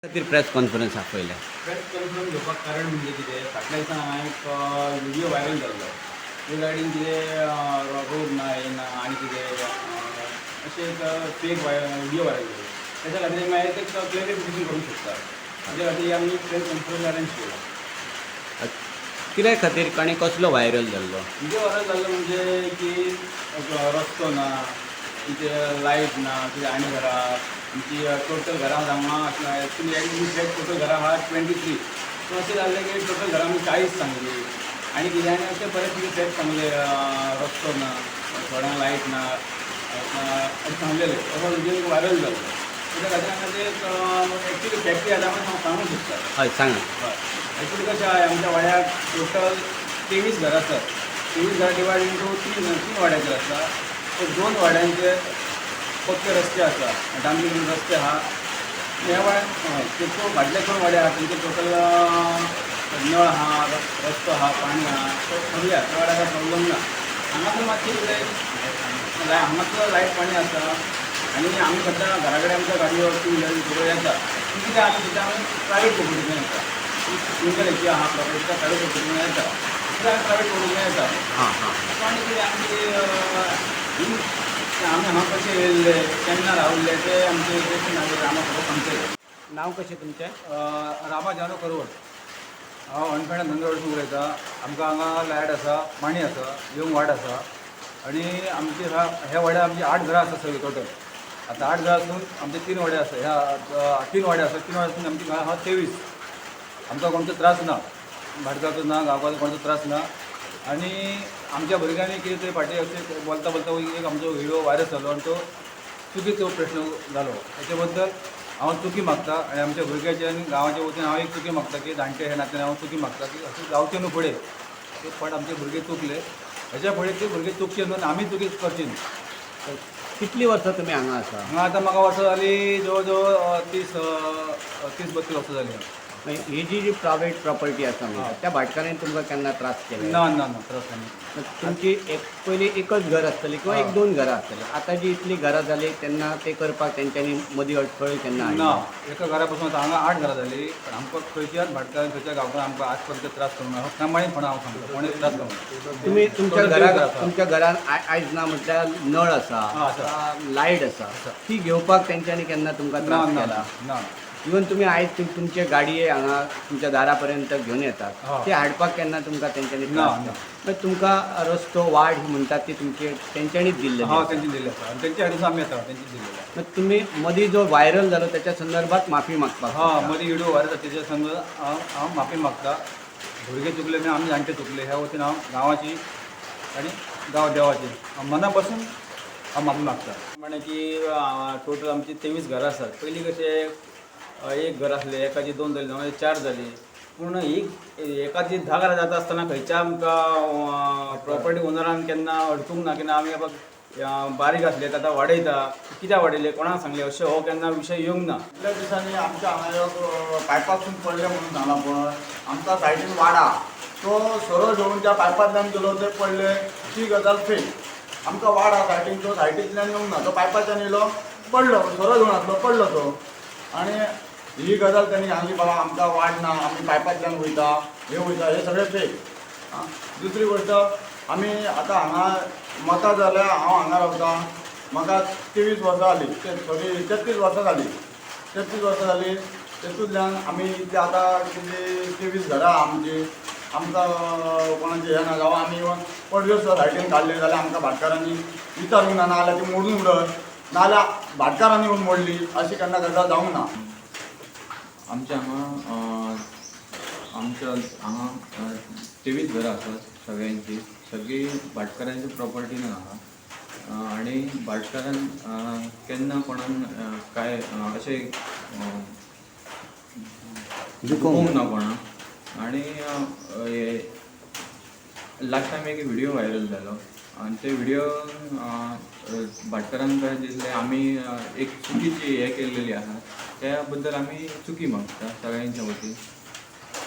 खातीर press conference आपयल्या. Press conference घेवपाक कारण म्हणजे कितें, फाटल्या दिसा हांगा एक व्हिडिओ व्हायरल जाल्लो. ते गाडीन कितें रोड ना हें ना आनी कितें अशें एक फेक व्हिडिओ व्हायरल जालो. त्याच्या खातीर मागीर एक क्लॅरिफिकेशन करूंक सोदता. हाजे खातीर आमी प्रेस कॉन्फरन्स अरेंज केला. कित्या खातीर आनी कसलो व्हायरल जाल्लो? व्हिडिओ व्हायरल जाल्लो म्हणजे की रस्तो ना, कितें लायट ना, कितें आनी घरां आमची टोटल घरां हांगा एक्चुली एक्झॅक्ट टोटल घरां आहा 23. सो अशें जाल्लें की टोटल घरां आमी 40 सांगली आनी कितें आनी अशें बरेचशे फॅक्ट सांगले, रस्तो ना, थोड्यांक लायट ना अशें सांगलेलें. असो व्हिडिओ व्हायरल जाल्लो. त्याच्या खातीर हांगा ते एक्चुली फॅक्ट आतां हांव सांगूंक सोदता. हय सांगा. हय एक्चुली कशें आहा, आमच्या वाड्याक टोटल 23 घरां आसात. 23 घरां डिवायड इंटू तीन वाड्याचेर आसा. सो 2 वाड्यांचे पक्के रस्ते आसा, डांबरी रस्ते आहा. ह्या वाड्याक तेचो फाटले 2 वाडे आहा तेंचे टोटल नळ आहा, रस्तो आहा, पाणी आहा. सो सगळे त्या वाड्याक काय प्रॉब्लम ना. हांगासर मातशें कितें हांगासर लायट पाणी आसा आनी आमी सद्दां घरा कडेन आमच्या गाडयो टू व्हिलर सगळ्यो येता. पूण कितें आहा सद्दां आमी प्रायवेट प्रॉपर्टीन येता. सिंगल हेची आहा प्रॉपर्टी त्या प्रायवेट प्रॉपर्टीन येता. कित्याक प्रायवेट प्रॉपर्टीन येता. हां हां. सो आनी कितें आमी हांगा कशें येयल्ले, केन्ना रावल्ले ते आमचे आम्हाला सगळं सांगतले. नांव कशें तुमचें? रामा जानो करवट. हांव अनपेडा नंदवडसून उलयतां. आमकां हांगा लायट आसा, पाणी आसा, येवंक वाट आसा आनी आमचे ह्या वाड्यार आमची 8 घरां आसा सगळीं टोटल. आतां 8 घरां आसून आमचे 3 वाडे आसा. ह्या 3 वाडे आसा. 3 वाड्यासून आमची घरां आहा 23. आमकां कोणचो त्रास ना, भाटकाचो ना, गांवकाचो कोणचो त्रास ना. आनी आमच्या भुरग्यांनी कितें तरी फाटीं अशें बोलता बोलता एक आमचो व्हिडिओ व्हायरल जालो आनी तो चुकीचो प्रश्न जालो. हेचे बद्दल हांव चुकी मागता आनी आमच्या भुरग्याचे आनी गांवाच्या वतीन हांव एक चुकी मागता की जाणटे हे नात्यान हांव चुकी मागता की अशें जावचें न्हू फुडें. पण आमचे भुरगे चुकले. हेच्या फुडें ते भुरगे चुकचे न्हू आनी आमी चुकी करची न्हू. कितलीं वर्सां तुमी हांगा आसा? हांगा आतां म्हाका वर्सां जालीं जवळ जवळ 30-32 वर्सां जालीं. ही जी प्रायवेट प्रॉपर्टी आसा म्हणटा त्या भाटकारांनी तुमकां केन्ना त्रास केले? ना ना ना त्रास जायना. तुमची पयलीं एकच घर आसतली किंवा एक 2 घरां आसतली. आतां जी इतली घरां जाली तेन्ना ते करपाक तेंच्यांनी मदीं अडखळ केन्ना हाडली? ना, एका घरा पासून आतां हांगा 8 घरां जालीं. पण आमकां खंयच्याच भाटकारान खंयच्या गांवकारान आमकां आज पर्यंत त्रास करूंक ना. प्रामाणीकपणान हांव सांगता, कोणें त्रास करूंक ना. तुम्ही तुमच्या टोटल घरान घर आसा. तुमच्या घरान आयज ना म्हटल्यार नळ आसा, लायट आसा, ती घेवपाक तेंच्यांनी केन्ना तुमकां ना त्रास ना केला? ना. इवन तुमी आयज तुमचे गाडये हांगा तुमच्या दारा पर्यंत घेवन येतात, हय. ते हाडपाक केन्ना तुमकां तेंच्यांनी ना, त्रास ना. केला? मागीर तुमकां रस्तो वाड ही म्हणटात ती तुमचे तेंच्यांनीच दिल्ले? हां तेंची दिल्ली आसा आनी तेंच्या हाडून आमी येता तेंची दिल्ली आसा. मग तुम्ही मदीं जो व्हायरल जालो त्याच्या संदर्भात माफी मागपाक हां सोदता? मदीं व्हिडिओ व्हायरल जाता तेच्या संग हांव माफी मागता. भुरगे चुकले न्हू, आमी जाणटे चुकले. ह्या वतीन हांव गांवाची आनी गांव देवाची मना पासून हांव माफी मागता. म्हणे की टोटल आमची 23 घरां आसात. पयलीं कशें एक घर आसलें, एकाची 2 जाली, जावं 4 जाली. पूण एकाची 10 घरां जाता आसतना खंयच्या आमकां प्रॉपर्टी ओनरान केन्ना अडकूंक ना. केन्ना आमी बारीक आसले आतां वाडयता, कित्याक वाडयले, कोणाक सांगले, अशें हो केन्ना विशय येवंक ना. इतल्या दिसांनी आमच्या हांगा पायपासून पडले म्हणून सांगला पळय. आमच्या सायडीन वाडा तो सरळ घेवन त्या पायपांतल्यान गेलो ते पडले, ती गजाल फेक. आमकां वाडा सायडीन तो सायडींतल्यान येवंक ना, तो पायपाच्यान येयलो पडलो, सरळ घेवन आसलो पडलो तो. आनी ही गजाल त्यांनी सांगली बाबा आमकां वाड ना, आमी पायपांतल्यान वयता, हे वयता, हे सगळें फेक. दुसरी गोश्ट, आमी आतां हांगा मतां जाल्यार हांव हांगा रावतां. म्हाका 23 वर्सां जालीं, सॉरी 33 वर्सां जालीं. 33 वर्सां जालीं. तेतूंतल्यान आमी इतले आतां कितें 23 घरां आमची. आमकां कोणाचें हें ना. जावं आमी पडव्यो सायडीन काडले जाल्यार आमकां भाटकारांनी विचारूंक ना, नाजाल्यार ती मोडून उडत, नाजाल्यार भाटकारांनी येवन मोडली, अशी केन्ना गजाल जावंक ना. आमच्या हांगा 23 घरां आसात सगळ्यांची. सगळी भाटकारांची प्रॉपर्टीन आहा आनी भाटकारान केन्ना कोणान काय अशें विकूंक ना कोणाक. आनी लास्ट टायम एक व्हिडिओ व्हायरल जालो आनी ते व्हिडिओ भाटकारांक कशें दिसलें आमी एक चुकीची हें केल्लेली आहा. त्या बद्दल आमी चुकी मागता सगळ्यांच्या वतीन.